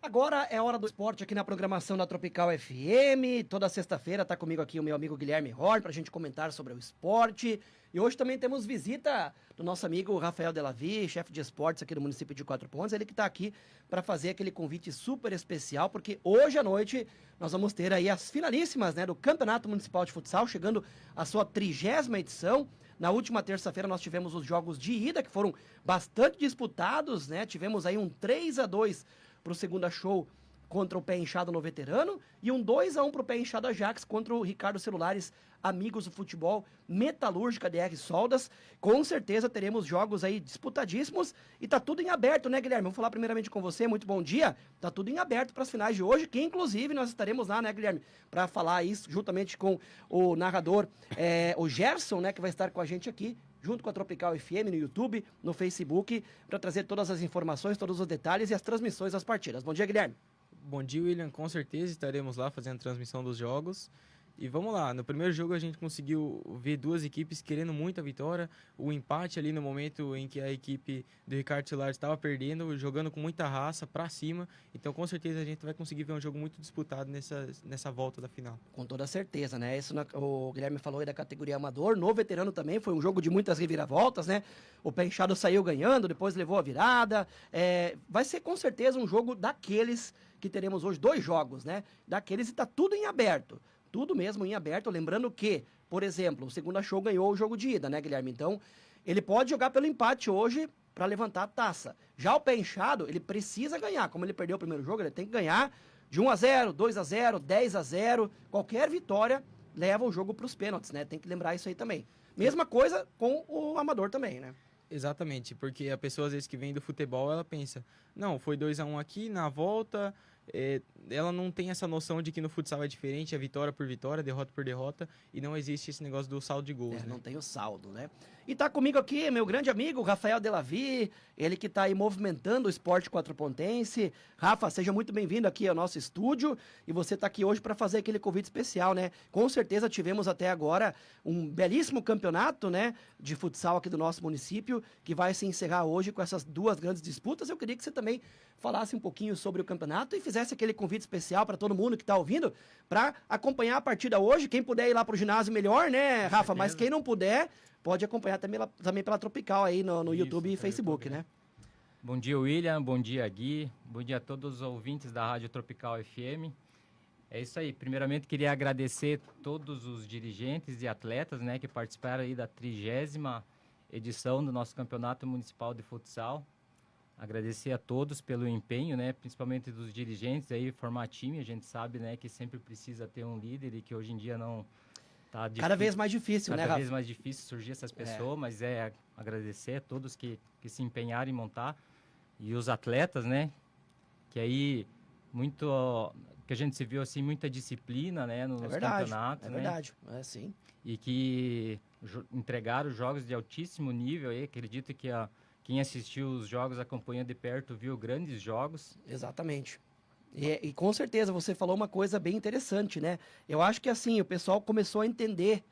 Agora é hora do esporte aqui na programação da Tropical FM. Toda sexta-feira tá comigo aqui o meu amigo Guilherme Horn pra gente comentar sobre o esporte. E hoje também temos visita do nosso amigo Rafael Delavi, chefe de esportes aqui do município de Quatro Pontos. Ele que tá aqui para fazer aquele convite super especial, porque hoje à noite nós vamos ter aí as finalíssimas, né, do Campeonato Municipal de Futsal, chegando à sua 30ª edição. Na última terça-feira nós tivemos os jogos de ida, que foram bastante disputados, né? Tivemos aí um 3-2 pro Segunda Show contra o Pé Inchado no Veterano e um 2-1 pro Pé Inchado Ajax contra o Ricardo Celulares, amigos do futebol, Metalúrgica DR Soldas. Com certeza teremos jogos aí disputadíssimos e tá tudo em aberto, né, Guilherme? Vamos falar primeiramente com você, muito bom dia. Tá tudo em aberto para as finais de hoje, que inclusive nós estaremos lá, né, Guilherme, para falar isso juntamente com o narrador, o Gerson, né, que vai estar com a gente aqui, junto com a Tropical FM no YouTube, no Facebook, para trazer todas as informações, todos os detalhes e as transmissões das partidas. Bom dia, Guilherme. Bom dia, William. Com certeza estaremos lá fazendo a transmissão dos jogos. E vamos lá, no primeiro jogo a gente conseguiu ver duas equipes querendo muito a vitória. O empate ali no momento em que a equipe do Ricardo Celulares estava perdendo, jogando com muita raça para cima. Então com certeza a gente vai conseguir ver um jogo muito disputado nessa volta da final. Com toda certeza, né? Isso o Guilherme falou aí da categoria amador. No veterano também foi um jogo de muitas reviravoltas, né? O Pé Inchado saiu ganhando, depois levou a virada. Vai ser com certeza um jogo daqueles que teremos hoje, dois jogos, né? Daqueles e tá tudo em aberto. Tudo mesmo em aberto, lembrando que, por exemplo, o Segunda Show ganhou o jogo de ida, né, Guilherme? Então, ele pode jogar pelo empate hoje para levantar a taça. Já o Pé Inchado, ele precisa ganhar. Como ele perdeu o primeiro jogo, ele tem que ganhar de 1-0, 2-0, 10-0. Qualquer vitória leva o jogo para os pênaltis, né? Tem que lembrar isso aí também. Mesma coisa com o amador também, né? Exatamente, porque a pessoa às vezes que vem do futebol, ela pensa, não, foi 2-1 aqui, na volta, ela não tem essa noção de que no futsal é diferente, é vitória por vitória, derrota por derrota, e não existe esse negócio do saldo de gols, né? Não tem o saldo, né? E tá comigo aqui meu grande amigo, Rafael Delavi, ele que tá aí movimentando o esporte quatropontense. Rafa, seja muito bem-vindo aqui ao nosso estúdio, e você tá aqui hoje para fazer aquele convite especial, né? Com certeza tivemos até agora um belíssimo campeonato, né, de futsal aqui do nosso município, que vai se encerrar hoje com essas duas grandes disputas. Eu queria que você também falasse um pouquinho sobre o campeonato e fizesse aquele convite especial para todo mundo que está ouvindo, para acompanhar a partida hoje. Quem puder ir lá para o ginásio, melhor, né, Rafa? Mas quem não puder, pode acompanhar também pela Tropical aí no YouTube e Facebook, né? Bom dia, William. Bom dia, Gui. Bom dia a todos os ouvintes da Rádio Tropical FM. É isso aí. Primeiramente, queria agradecer todos os dirigentes e atletas, né, que participaram aí da 30ª edição do nosso Campeonato Municipal de Futsal. Agradecer a todos pelo empenho, né, principalmente dos dirigentes aí, formar time. A gente sabe, né, que sempre precisa ter um líder e que hoje em dia não tá difícil. Cada vez mais difícil, né, Rafa? Cada vez mais difícil surgir essas pessoas, mas agradecer a todos que se empenharam em montar. E os atletas, né, que aí que a gente se viu assim, muita disciplina, né, nos campeonatos. É verdade, sim. E que entregaram jogos de altíssimo nível aí. Acredito que quem assistiu os jogos acompanhando de perto viu grandes jogos. Exatamente. E com certeza você falou uma coisa bem interessante, né? Eu acho que assim, o pessoal começou a entender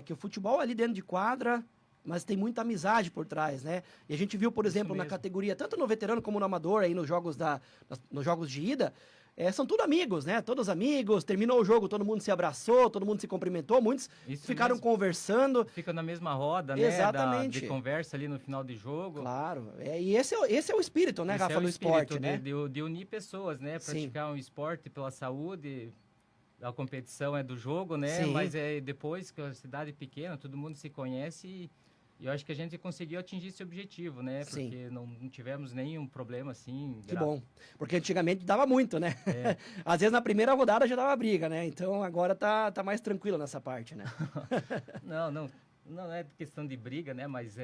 que o futebol é ali dentro de quadra, mas tem muita amizade por trás, né? E a gente viu, por exemplo, na categoria, tanto no veterano como no amador, aí nos jogos de ida, são tudo amigos, né? Todos amigos, terminou o jogo, todo mundo se abraçou, todo mundo se cumprimentou, muitos ficaram conversando. Fica na mesma roda, né? Exatamente. De conversa ali no final de jogo. Claro, e esse é o espírito, né, Rafa, do esporte, né? De unir pessoas, né? Praticar um esporte pela saúde, a competição é do jogo, né? Sim. Mas depois que a cidade é pequena, todo mundo se conhece e eu acho que a gente conseguiu atingir esse objetivo, né? Sim. Porque não tivemos nenhum problema assim. Que bom. Porque antigamente dava muito, né? Às vezes na primeira rodada já dava briga, né? Então agora tá mais tranquilo nessa parte, né? Não é questão de briga, né? Mas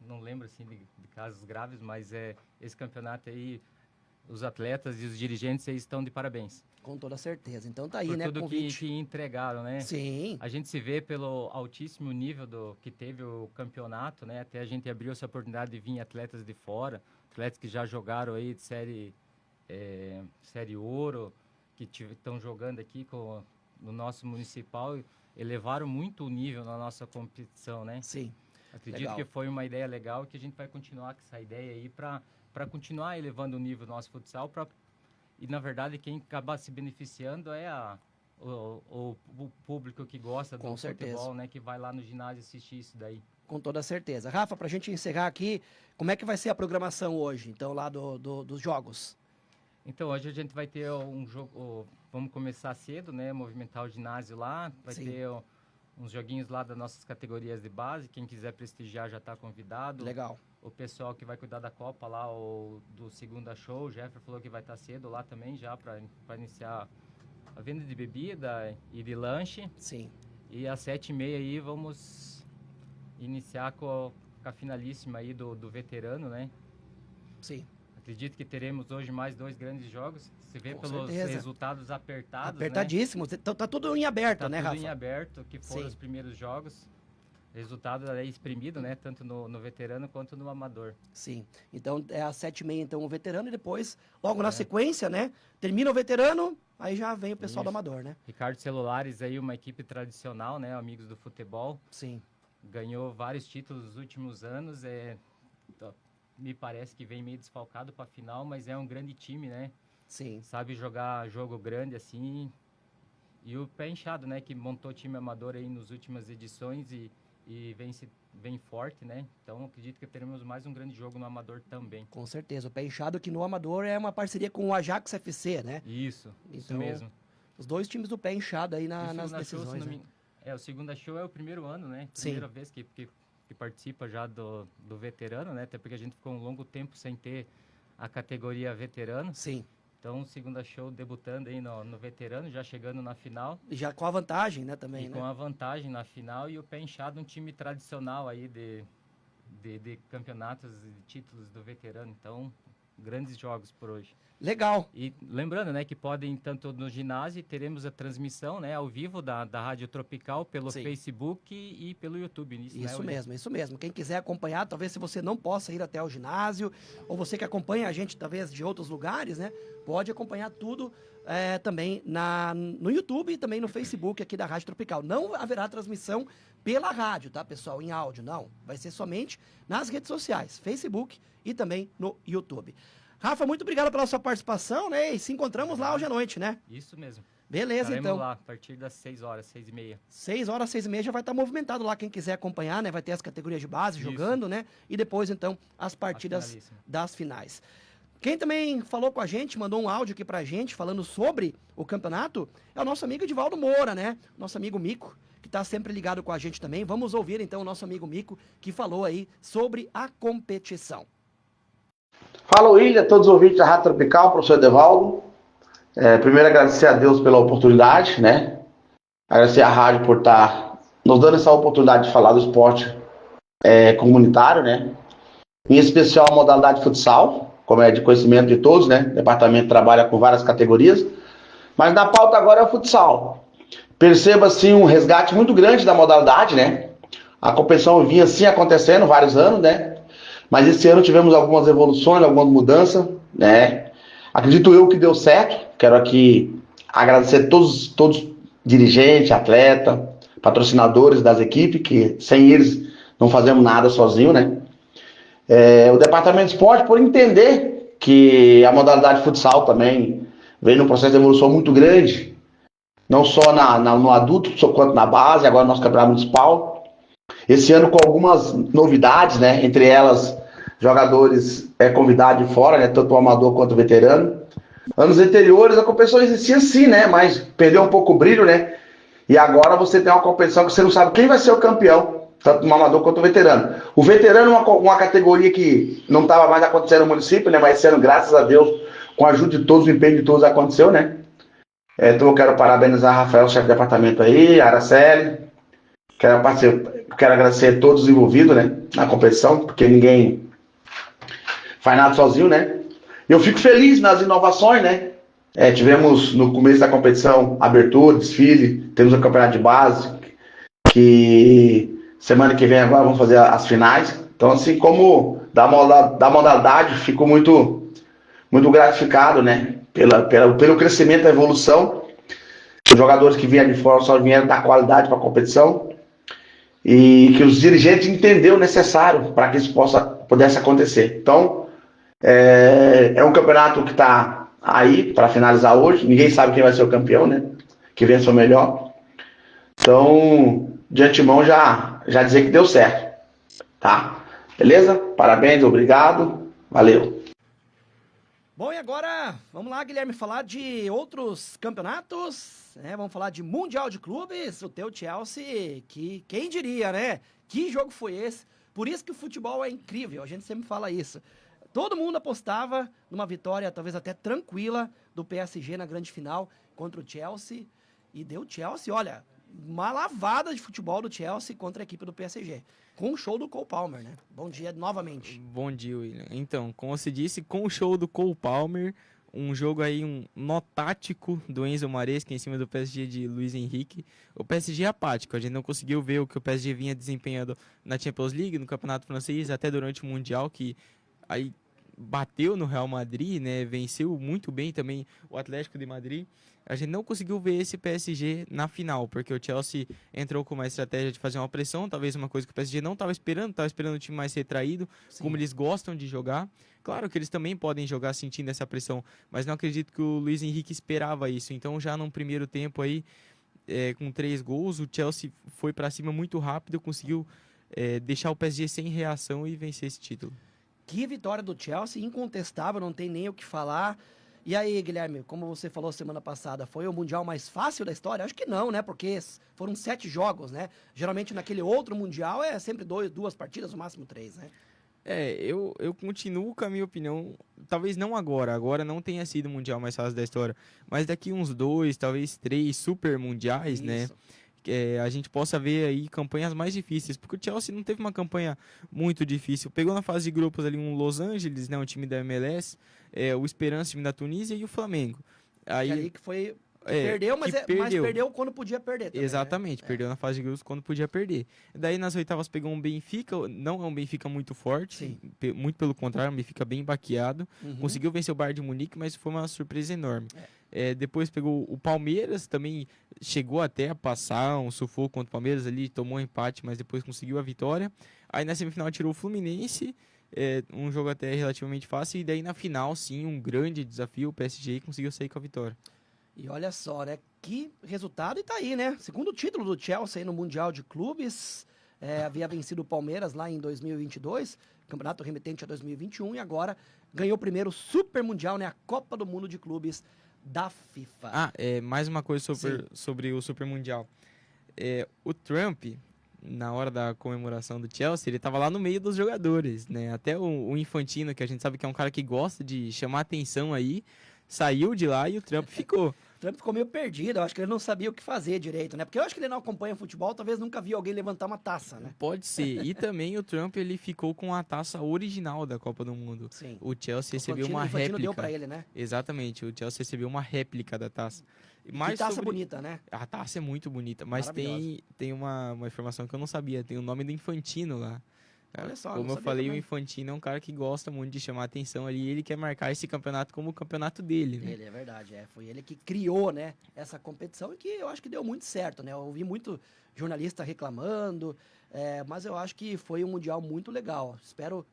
não lembro assim de casos graves, mas esse campeonato aí, os atletas e os dirigentes aí estão de parabéns. Com toda certeza. Então tá aí, por né? Tudo que entregaram, né? Sim. A gente se vê pelo altíssimo nível que teve o campeonato, né? Até a gente abriu essa oportunidade de vir atletas de fora, atletas que já jogaram aí de série ouro, que estão jogando aqui no nosso municipal, elevaram muito o nível na nossa competição, né? Sim. Acredito Legal. que foi uma ideia legal, que a gente vai continuar com essa ideia aí para continuar elevando o nível do nosso futsal E, na verdade, quem acaba se beneficiando é o público que gosta do futebol, né? Que vai lá no ginásio assistir isso daí. Com toda certeza. Rafa, para a gente encerrar aqui, como é que vai ser a programação hoje, então, lá dos jogos? Então, hoje a gente vai ter um jogo, vamos começar cedo, né? Movimentar o ginásio lá, vai ter uns joguinhos lá das nossas categorias de base, quem quiser prestigiar já está convidado. Legal. O pessoal que vai cuidar da Copa lá, do Segunda Show, o Jeffer falou que vai estar cedo lá também já para iniciar a venda de bebida e de lanche. Sim. E às 7h30 aí vamos iniciar com a finalíssima aí do veterano, né? Sim. Acredito que teremos hoje mais 2 grandes jogos. Se vê Com pelos certeza. resultados apertados, Apertadíssimos. Né? Então tá tudo em aberto, né, Rafa? Tudo em aberto, que foram os primeiros jogos. Resultado aí exprimido, né? Tanto no veterano quanto no amador. Sim. Então é às 7h30, então, o veterano, e depois, logo na sequência, né? Termina o veterano, aí já vem o pessoal do amador, né? Ricardo Celulares aí, uma equipe tradicional, né? Amigos do futebol. Sim. Ganhou vários títulos nos últimos anos. Me parece que vem meio desfalcado para a final, mas é um grande time, né? Sim. Sabe jogar jogo grande assim. E o Pé Inchado, né? Que montou time amador aí nas últimas edições e vem forte, né? Então acredito que teremos mais um grande jogo no amador também. Com certeza. O Pé Inchado que no amador é uma parceria com o Ajax FC, né? Isso então, mesmo. Os 2 times do Pé Inchado aí nas decisões. Show, né? O Segunda Show é o primeiro ano, né? Primeira vez que participa já do veterano, né? Até porque a gente ficou um longo tempo sem ter a categoria veterano. Sim. Então, Segunda Show debutando aí no veterano, já chegando na final. E já com a vantagem, né, também, né? Com a vantagem na final, e o Pé Inchado, um time tradicional aí de campeonatos e títulos do veterano. Então, grandes jogos por hoje. Legal. E lembrando, né, que podem, tanto no ginásio, teremos a transmissão, né, ao vivo da Rádio Tropical pelo Facebook e pelo YouTube. Isso mesmo. Quem quiser acompanhar, talvez se você não possa ir até o ginásio, ou você que acompanha a gente, talvez, de outros lugares, né, pode acompanhar tudo também no YouTube e também no Facebook aqui da Rádio Tropical. Não haverá transmissão pela rádio, tá, pessoal, em áudio, não. Vai ser somente nas redes sociais, Facebook e também no YouTube. Rafa, muito obrigado pela sua participação, né? E se encontramos lá hoje à noite, né? Isso mesmo. Beleza, estaremos então. Lá, a partir das 6h, 6h30. 6h, 6h30 já vai estar movimentado lá, quem quiser acompanhar, né? Vai ter as categorias de base jogando, né? E depois, então, as partidas das finais. Quem também falou com a gente, mandou um áudio aqui pra gente, falando sobre o campeonato, é o nosso amigo Edivaldo Moura, né? Nosso amigo Mico, que tá sempre ligado com a gente também. Vamos ouvir, então, o nosso amigo Mico, que falou aí sobre a competição. Fala, William, todos os ouvintes da Rádio Tropical, professor Edevaldo. Primeiro, agradecer a Deus pela oportunidade, né? Agradecer a rádio por estar nos dando essa oportunidade de falar do esporte comunitário, né? Em especial a modalidade futsal, como é de conhecimento de todos, né? O departamento trabalha com várias categorias, mas na pauta agora é o futsal. Perceba, assim, um resgate muito grande da modalidade, né? A competição vinha, assim, acontecendo vários anos, né? Mas esse ano tivemos algumas evoluções, algumas mudanças, né? Acredito eu que deu certo. Quero aqui agradecer todos dirigentes, atletas, patrocinadores das equipes, que sem eles não fazemos nada sozinho, né? O departamento de esporte, por entender que a modalidade futsal também vem num processo de evolução muito grande, não só no adulto, quanto na base, agora no nosso campeonato municipal. Esse ano com algumas novidades, né? Entre elas, jogadores convidados de fora, né? Tanto o amador quanto o veterano. Anos anteriores a competição existia sim, né? Mas perdeu um pouco o brilho, né? E agora você tem uma competição que você não sabe quem vai ser o campeão, tanto no amador quanto o veterano. O veterano é uma categoria que não estava mais acontecendo no município, né? Mas esse ano, graças a Deus, com a ajuda de todos, o empenho de todos, aconteceu, né? Então eu quero parabenizar a Rafael, chefe de departamento aí, a Araceli. Quero agradecer a todos os envolvidos, né, na competição, porque ninguém faz nada sozinho, né? Eu fico feliz nas inovações, né? Tivemos no começo da competição abertura, desfile, temos o campeonato de base, que semana que vem agora vamos fazer as finais. Então, assim, como da modalidade, fico muito gratificado, né? Pelo crescimento, da evolução. Os jogadores que vieram de fora só vieram dar qualidade para a competição. E que os dirigentes entenderam o necessário para que isso pudesse acontecer. Então, é um campeonato que está aí para finalizar hoje. Ninguém sabe quem vai ser o campeão, né? Que vença o melhor. Então, de antemão já dizer que deu certo, tá? Beleza? Parabéns, obrigado, valeu. Bom, e agora, vamos lá, Guilherme, falar de outros campeonatos, né? Vamos falar de Mundial de Clubes, o teu Chelsea, que quem diria, né? Que jogo foi esse? Por isso que o futebol é incrível, a gente sempre fala isso. Todo mundo apostava numa vitória, talvez até tranquila, do PSG na grande final contra o Chelsea, e deu Chelsea, olha, uma lavada de futebol do Chelsea contra a equipe do PSG. Com o show do Cole Palmer, né? Bom dia novamente. Bom dia, William. Então, como você disse, com o show do Cole Palmer, um jogo aí, um nó tático do Enzo Maresca em cima do PSG de Luiz Henrique. O PSG é apático, a gente não conseguiu ver o que o PSG vinha desempenhando na Champions League, no Campeonato Francês, até durante o Mundial, que aí bateu no Real Madrid, né? Venceu muito bem também o Atlético de Madrid. A gente não conseguiu ver esse PSG na final, porque o Chelsea entrou com uma estratégia de fazer uma pressão, talvez uma coisa que o PSG não estava esperando o time mais retraído, Sim. como eles gostam de jogar. Claro que eles também podem jogar sentindo essa pressão, mas não acredito que o Luiz Henrique esperava isso. Então, já no primeiro tempo aí, com 3 gols, o Chelsea foi para cima muito rápido, conseguiu deixar o PSG sem reação e vencer esse título. Que vitória do Chelsea, incontestável, não tem nem o que falar. E aí, Guilherme, como você falou semana passada, foi o Mundial mais fácil da história? Acho que não, né? Porque foram 7 jogos, né? Geralmente naquele outro Mundial é sempre 2 partidas, no máximo 3, né? Eu continuo com a minha opinião, talvez não agora não tenha sido o Mundial mais fácil da história, mas daqui uns 2, talvez 3 super mundiais, né? Isso. A gente possa ver aí campanhas mais difíceis, porque o Chelsea não teve uma campanha muito difícil. Pegou na fase de grupos ali um Los Angeles, né, um time da MLS, o Esperance, time da Tunísia, e o Flamengo. Aí, Ali que foi... perdeu, mas perdeu quando podia perder também, exatamente, né? perdeu na fase de grupos quando podia perder. Daí nas oitavas pegou um Benfica, não é um Benfica muito forte, Sim. muito pelo contrário, um Benfica bem baqueado. Uhum. Conseguiu vencer o Bayern de Munique, mas foi uma surpresa enorme. Depois pegou o Palmeiras, também chegou até a passar um sufoco contra o Palmeiras ali, tomou um empate, mas depois conseguiu a vitória. Aí na semifinal tirou o Fluminense, um jogo até relativamente fácil, e daí na final, sim, um grande desafio, o PSG conseguiu sair com a vitória. E olha só, né? Que resultado, e tá aí, né? Segundo título do Chelsea aí no Mundial de Clubes. Havia vencido o Palmeiras lá em 2022, campeonato remetente a 2021, e agora ganhou o primeiro Super Mundial, né? A Copa do Mundo de Clubes da FIFA. Mais uma coisa sobre o Super Mundial. O Trump, na hora da comemoração do Chelsea, ele tava lá no meio dos jogadores, né? Até o Infantino, que a gente sabe que é um cara que gosta de chamar atenção aí, saiu de lá e o Trump ficou. O Trump ficou meio perdido, eu acho que ele não sabia o que fazer direito, né? Porque eu acho que ele não acompanha futebol, talvez nunca viu alguém levantar uma taça, né? Pode ser. E também o Trump, ele ficou com a taça original da Copa do Mundo. Sim. O Chelsea recebeu uma O Infantino réplica. deu pra ele, né? Exatamente, o Chelsea recebeu uma réplica da taça. Que taça bonita, né? A taça é muito bonita, mas tem uma informação que eu não sabia, tem o nome do Infantino lá. Olha só, como não eu falei, também. o Infantino é um cara que gosta muito de chamar atenção ali, ele quer marcar esse campeonato como o campeonato dele, né? Ele, é verdade, foi ele que criou, né, essa competição e que eu acho que deu muito certo, né? Eu ouvi muito jornalista reclamando, mas eu acho que foi um Mundial muito legal.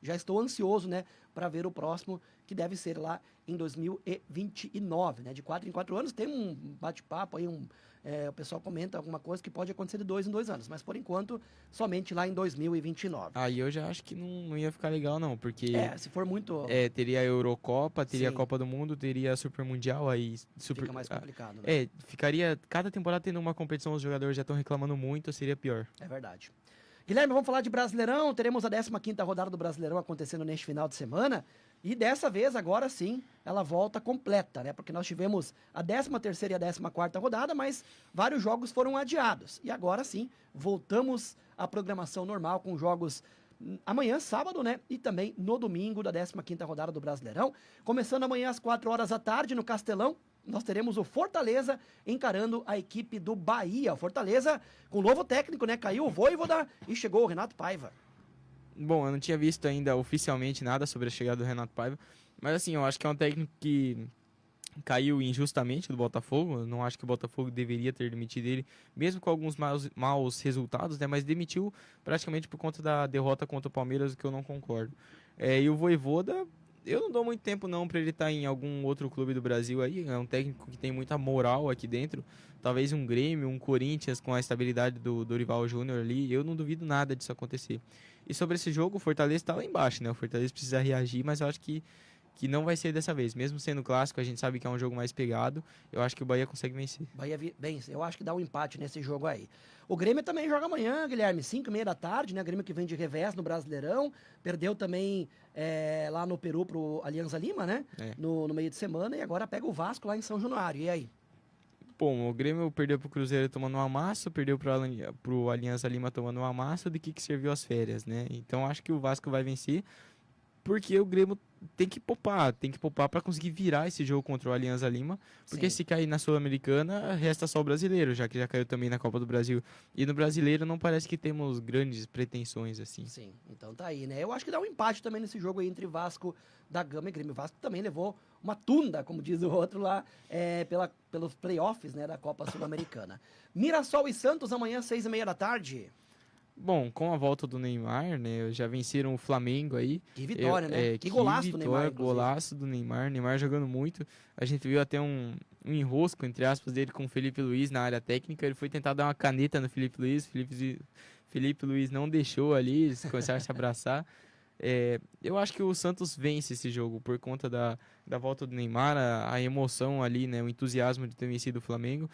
Já estou ansioso, né, para ver o próximo, que deve ser lá em 2029, né? De 4 em 4 anos tem um bate-papo aí, o pessoal comenta alguma coisa que pode acontecer de 2 em 2 anos, mas por enquanto, somente lá em 2029. Aí eu já acho que não ia ficar legal não, porque... se for muito... teria a Eurocopa, teria Sim. a Copa do Mundo, teria a Super Mundial, aí... Fica mais complicado, né? Ficaria... Cada temporada tendo uma competição, os jogadores já estão reclamando muito, seria pior. É verdade. Guilherme, vamos falar de Brasileirão. Teremos a 15ª rodada do Brasileirão acontecendo neste final de semana. E dessa vez, agora sim, ela volta completa, né? Porque nós tivemos a 13ª e a 14ª rodada, mas vários jogos foram adiados. E agora sim, voltamos à programação normal com jogos amanhã, sábado, né? E também no domingo da 15ª rodada do Brasileirão. Começando amanhã às 4 horas da tarde no Castelão, nós teremos o Fortaleza encarando a equipe do Bahia. O Fortaleza com novo técnico, né? Caiu o Vojvoda e chegou o Renato Paiva. Bom, eu não tinha visto ainda oficialmente nada sobre a chegada do Renato Paiva, mas assim, eu acho que é um técnico que caiu injustamente do Botafogo. Eu não acho que o Botafogo deveria ter demitido ele, mesmo com alguns maus resultados, né? Mas demitiu praticamente por conta da derrota contra o Palmeiras, o que eu não concordo. E o Vojvoda eu não dou muito tempo não para ele estar em algum outro clube do Brasil aí. É um técnico que tem muita moral aqui dentro. Talvez um Grêmio, um Corinthians com a estabilidade do Dorival Júnior ali. Eu não duvido nada disso acontecer. E sobre esse jogo, o Fortaleza está lá embaixo, né? O Fortaleza precisa reagir, mas eu acho que não vai ser dessa vez. Mesmo sendo clássico, a gente sabe que é um jogo mais pegado. Eu acho que o Bahia consegue vencer. Bahia vence. Eu acho que dá um empate nesse jogo aí. O Grêmio também joga amanhã, Guilherme, 5h30 da tarde, né? O Grêmio que vem de revés no Brasileirão. Perdeu também lá no Peru pro Alianza Lima, né? No meio de semana. E agora pega o Vasco lá em São Januário. E aí? Bom, o Grêmio perdeu pro Cruzeiro tomando um amasso, perdeu pro Alianza Lima tomando um amasso, de que serviu as férias, né? Então acho que o Vasco vai vencer, porque o Grêmio tem que poupar para conseguir virar esse jogo contra o Alianza Lima, porque Sim. se cair na Sul-Americana, resta só o brasileiro, já que já caiu também na Copa do Brasil. E no brasileiro não parece que temos grandes pretensões assim. Sim, então tá aí, né? Eu acho que dá um empate também nesse jogo aí entre Vasco da Gama e Grêmio. O Vasco também levou uma tunda, como diz o outro lá, pelos playoffs, né, da Copa Sul-Americana. Mirassol e Santos amanhã, 6h30 da tarde. Bom, com a volta do Neymar, né, já venceram o Flamengo aí. Que vitória, né? Que golaço do Neymar, inclusive. Golaço do Neymar, Neymar jogando muito. A gente viu até um enrosco, entre aspas, dele com o Felipe Luiz na área técnica. Ele foi tentar dar uma caneta no Felipe Luiz, Felipe Luiz não deixou ali, eles começaram a se abraçar. Eu acho que o Santos vence esse jogo por conta da volta do Neymar, a emoção ali, né, o entusiasmo de ter vencido o Flamengo.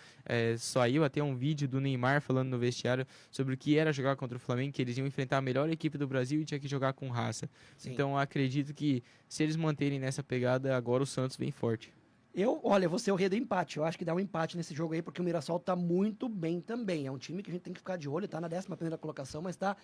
Saiu até um vídeo do Neymar falando no vestiário sobre o que era jogar contra o Flamengo, que eles iam enfrentar a melhor equipe do Brasil e tinha que jogar com raça. Sim. Então eu acredito que se eles manterem nessa pegada, agora o Santos vem forte. Olha, vou ser o rei do empate. Eu acho que dá um empate nesse jogo aí, porque o Mirassol tá muito bem também. É um time que a gente tem que ficar de olho, tá na 11ª colocação, mas tá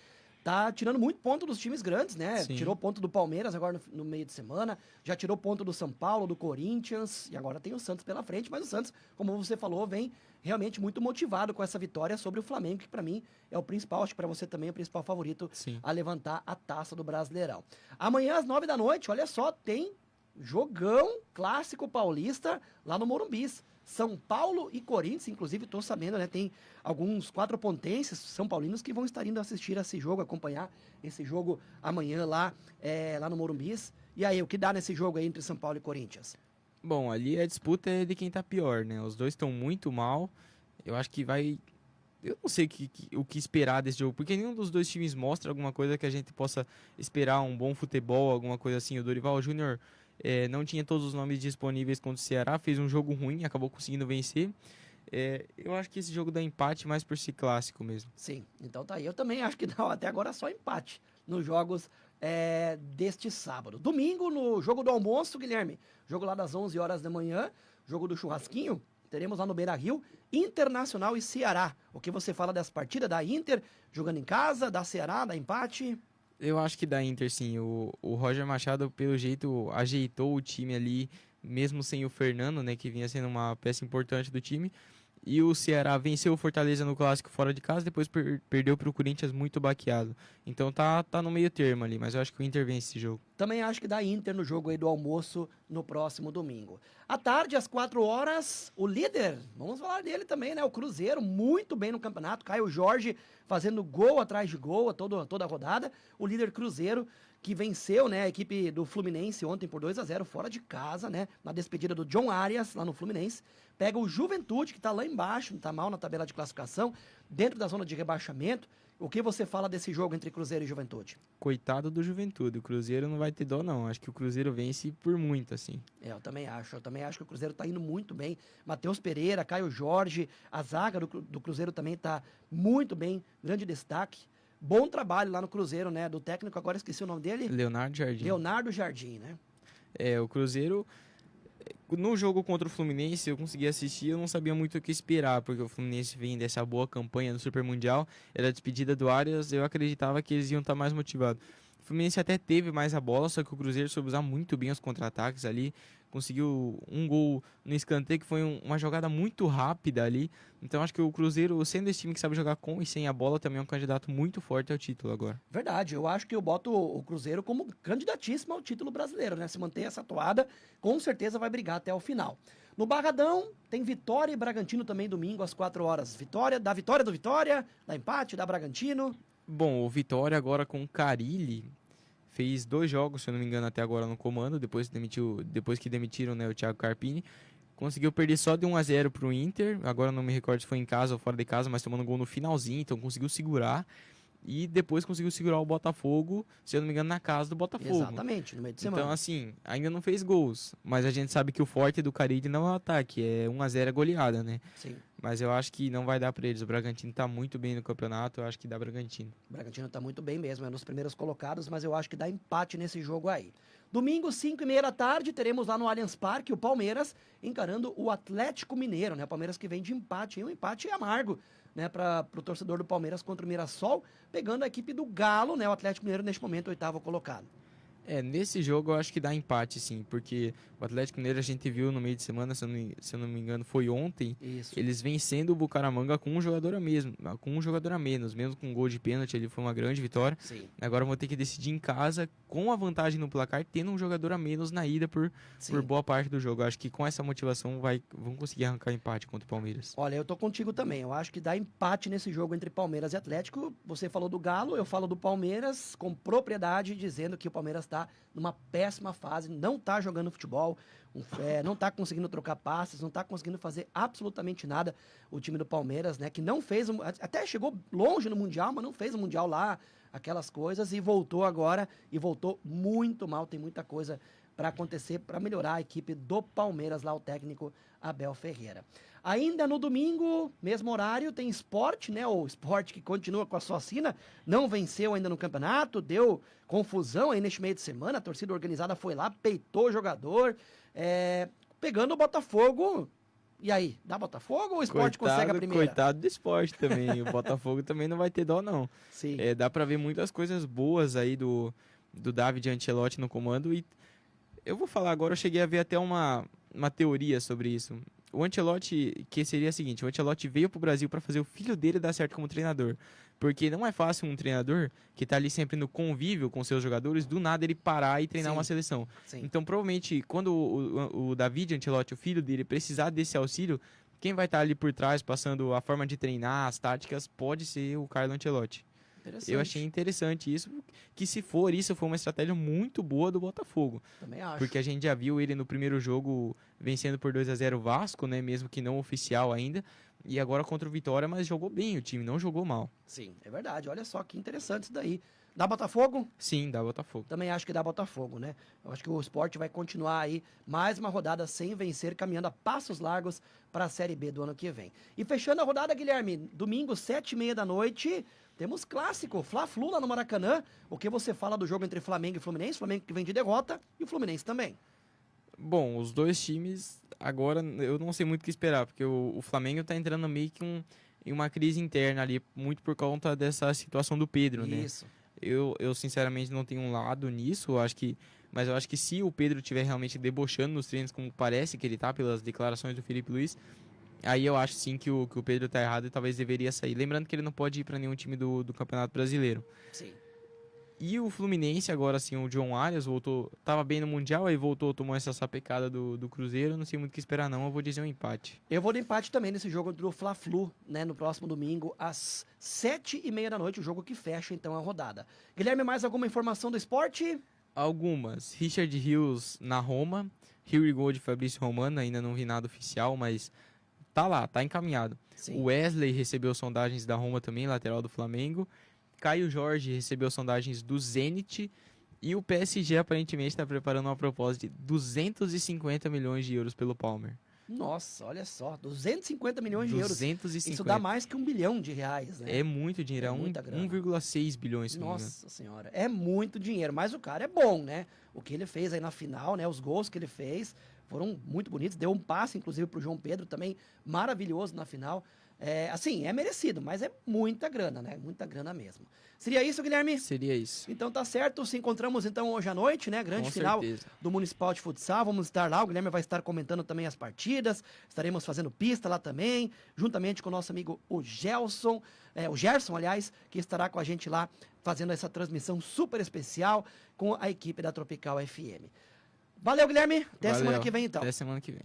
tirando muito ponto dos times grandes, né? Sim. Tirou ponto do Palmeiras agora no meio de semana, já tirou ponto do São Paulo, do Corinthians, e agora tem o Santos pela frente, mas o Santos, como você falou, vem realmente muito motivado com essa vitória sobre o Flamengo, que pra mim é o principal, acho que pra você também é o principal favorito Sim. a levantar a taça do Brasileirão. Amanhã às 9 da noite, olha só, tem jogão clássico paulista lá no Morumbis. São Paulo e Corinthians, inclusive, estou sabendo, né? Tem alguns quatropontenses são paulinos que vão estar indo assistir esse jogo, acompanhar esse jogo amanhã lá no Morumbis. E aí, o que dá nesse jogo aí entre São Paulo e Corinthians? Bom, ali a disputa é de quem tá pior, né? Os dois estão muito mal. Eu acho que vai... Eu não sei o que esperar desse jogo, porque nenhum dos dois times mostra alguma coisa que a gente possa esperar, um bom futebol, alguma coisa assim. O Dorival Júnior não tinha todos os nomes disponíveis contra o Ceará, fez um jogo ruim, acabou conseguindo vencer. Eu acho que esse jogo dá empate mais por ser clássico mesmo. Sim, então tá aí. Eu também acho que dá até agora só empate nos jogos deste sábado. Domingo, no jogo do almoço, Guilherme, jogo lá das 11 horas da manhã, jogo do churrasquinho, teremos lá no Beira-Rio, Internacional e Ceará. O que você fala dessa partida da Inter, jogando em casa, da Ceará, da empate? Eu acho que dá Inter, sim. O Roger Machado, pelo jeito, ajeitou o time ali, mesmo sem o Fernando, né, que vinha sendo uma peça importante do time. E o Ceará venceu o Fortaleza no clássico fora de casa, depois perdeu para o Corinthians muito baqueado. Então tá no meio termo ali, mas eu acho que o Inter vence esse jogo. Também acho que dá Inter no jogo aí do almoço no próximo domingo. À tarde, às 4 horas, o líder, vamos falar dele também, né? O Cruzeiro, muito bem no campeonato. Caio Jorge fazendo gol atrás de gol toda a rodada. O líder Cruzeiro, que venceu, né, a equipe do Fluminense ontem por 2-0 fora de casa, né? Na despedida do John Arias, lá no Fluminense. Pega o Juventude, que tá lá embaixo, tá mal na tabela de classificação, dentro da zona de rebaixamento. O que você fala desse jogo entre Cruzeiro e Juventude? Coitado do Juventude, o Cruzeiro não vai ter dó não, acho que o Cruzeiro vence por muito, assim. Eu também acho que o Cruzeiro tá indo muito bem. Matheus Pereira, Caio Jorge, a zaga do Cruzeiro também tá muito bem, grande destaque. Bom trabalho lá no Cruzeiro, né, do técnico, agora esqueci o nome dele. Leonardo Jardim. Leonardo Jardim, né? O Cruzeiro, no jogo contra o Fluminense, eu consegui assistir, eu não sabia muito o que esperar, porque o Fluminense vem dessa boa campanha no Super Mundial, era a despedida do Arias, eu acreditava que eles iam estar mais motivados. O Fluminense até teve mais a bola, só que o Cruzeiro soube usar muito bem os contra-ataques ali, conseguiu um gol no escanteio, que foi uma jogada muito rápida ali. Então acho que o Cruzeiro, sendo esse time que sabe jogar com e sem a bola, também é um candidato muito forte ao título agora. Verdade, eu acho que eu boto o Cruzeiro como candidatíssimo ao título brasileiro, né? Se manter essa toada, com certeza vai brigar até o final. No Barradão, tem Vitória e Bragantino também domingo às 4 horas. Vitória do Vitória, da empate, da Bragantino. Bom, o Vitória agora com o Carille fez 2 jogos, se eu não me engano, até agora no comando, depois que demitiram, né, o Thiago Carpini. Conseguiu perder só de 1-0 pro Inter, agora não me recordo se foi em casa ou fora de casa, mas tomando gol no finalzinho, então conseguiu segurar. E depois conseguiu segurar o Botafogo, se eu não me engano, na casa do Botafogo. Exatamente, no meio de semana. Então, assim, ainda não fez gols, mas a gente sabe que o forte do Carille não é o ataque, é 1-0 a goleada, né? Sim. Mas eu acho que não vai dar pra eles. O Bragantino tá muito bem no campeonato, eu acho que dá Bragantino. O Bragantino tá muito bem mesmo, é um dos primeiros colocados, mas eu acho que dá empate nesse jogo aí. Domingo, 5h30 da tarde, teremos lá no Allianz Parque o Palmeiras encarando o Atlético Mineiro, né? O Palmeiras que vem de empate, hein? Um empate amargo, né, para o torcedor do Palmeiras contra o Mirassol, pegando a equipe do Galo, né? O Atlético Mineiro neste momento 8º colocado. Nesse jogo eu acho que dá empate, sim, porque o Atlético Mineiro a gente viu no meio de semana, se eu não me engano, foi ontem. Isso. Eles vencendo o Bucaramanga com um jogador a menos, mesmo com um gol de pênalti, ali foi uma grande vitória. Sim. Agora vão ter que decidir em casa, com a vantagem no placar, tendo um jogador a menos na ida por boa parte do jogo. Eu acho que com essa motivação vão conseguir arrancar empate contra o Palmeiras. Olha, eu tô contigo também. Eu acho que dá empate nesse jogo entre Palmeiras e Atlético. Você falou do Galo, eu falo do Palmeiras com propriedade, dizendo que o Palmeiras tá numa péssima fase, não tá jogando futebol, não tá conseguindo trocar passes, não tá conseguindo fazer absolutamente nada. O time do Palmeiras, né, que não fez, até chegou longe no Mundial, mas não fez o Mundial lá, aquelas coisas, e voltou agora, e voltou muito mal. Tem muita coisa para acontecer, para melhorar a equipe do Palmeiras, lá o técnico Abel Ferreira. Ainda no domingo, mesmo horário, tem Sport, né? O Sport que continua com a sua sina, não venceu ainda no campeonato, deu confusão aí neste meio de semana, a torcida organizada foi lá, peitou o jogador, pegando o Botafogo. E aí, dá Botafogo ou o Sport consegue a primeira? Coitado do Sport também, o Botafogo também não vai ter dó não. Sim. Dá pra ver muitas coisas boas aí do David Ancelotti no comando, e eu vou falar agora, eu cheguei a ver até uma teoria sobre isso. O Ancelotti, que seria a seguinte, o Ancelotti veio pro Brasil para fazer o filho dele dar certo como treinador. Porque não é fácil um treinador que tá ali sempre no convívio com seus jogadores, do nada ele parar e treinar uma seleção. Sim. Então, provavelmente, quando o David Ancelotti, o filho dele, precisar desse auxílio, quem vai estar ali por trás, passando a forma de treinar, as táticas, pode ser o Carlo Ancelotti. Eu achei interessante isso, que se for isso, foi uma estratégia muito boa do Botafogo. Também acho. Porque a gente já viu ele no primeiro jogo vencendo por 2-0 o Vasco, né, mesmo que não oficial ainda, e agora contra o Vitória, mas jogou bem o time, não jogou mal. Sim, é verdade. Olha só que interessante isso daí. Dá Botafogo? Sim, dá Botafogo. Também acho que dá Botafogo, né? Eu acho que o Sport vai continuar aí mais uma rodada sem vencer, caminhando a passos largos para a Série B do ano que vem. E fechando a rodada, Guilherme, domingo, 7h30 da noite, temos clássico, Fla-Flu lá no Maracanã. O que você fala do jogo entre Flamengo e Fluminense? Flamengo que vem de derrota e o Fluminense também. Bom, os dois times, agora eu não sei muito o que esperar, porque o Flamengo tá entrando meio que em uma crise interna ali, muito por conta dessa situação do Pedro, né? Isso. Eu sinceramente não tenho um lado nisso, mas eu acho que se o Pedro estiver realmente debochando nos treinos, como parece que ele tá, pelas declarações do Felipe Luiz, aí eu acho sim que o Pedro tá errado e talvez deveria sair. Lembrando que ele não pode ir para nenhum time do Campeonato Brasileiro. Sim. E o Fluminense, agora sim, o John Arias voltou, tava bem no Mundial, aí voltou, tomou essa sapecada do Cruzeiro, não sei muito o que esperar não, eu vou dizer um empate. Eu vou de empate também nesse jogo do Fla-Flu, né, no próximo domingo, às 7h30 da noite, o jogo que fecha então a rodada. Guilherme, mais alguma informação do esporte? Algumas. Richard Rios na Roma, Here We Go de Fabrício Romano, ainda não vi nada oficial, mas tá lá, tá encaminhado. Sim. O Wesley recebeu sondagens da Roma também, lateral do Flamengo. Caio Jorge recebeu sondagens do Zenit. E o PSG aparentemente está preparando uma proposta de 250 milhões de euros pelo Palmer. Nossa, olha só, 250 milhões de euros. 250. Isso dá mais que R$1 bilhão, né? É muito dinheiro, é muita grana. 1,6 bilhões. Nossa senhora, é muito dinheiro, mas o cara é bom, né? O que ele fez aí na final, né? Os gols que ele fez foram muito bonitos, deu um passe, inclusive, pro João Pedro também, maravilhoso na final. Assim, é merecido, mas é muita grana, né? Muita grana mesmo. Seria isso, Guilherme? Seria isso. Então tá certo, se encontramos então hoje à noite, né? Grande final do Municipal de Futsal, vamos estar lá, o Guilherme vai estar comentando também as partidas, estaremos fazendo pista lá também, juntamente com o nosso amigo o Gerson, aliás, que estará com a gente lá fazendo essa transmissão super especial com a equipe da Tropical FM. Valeu, Guilherme, até semana que vem então. Até semana que vem.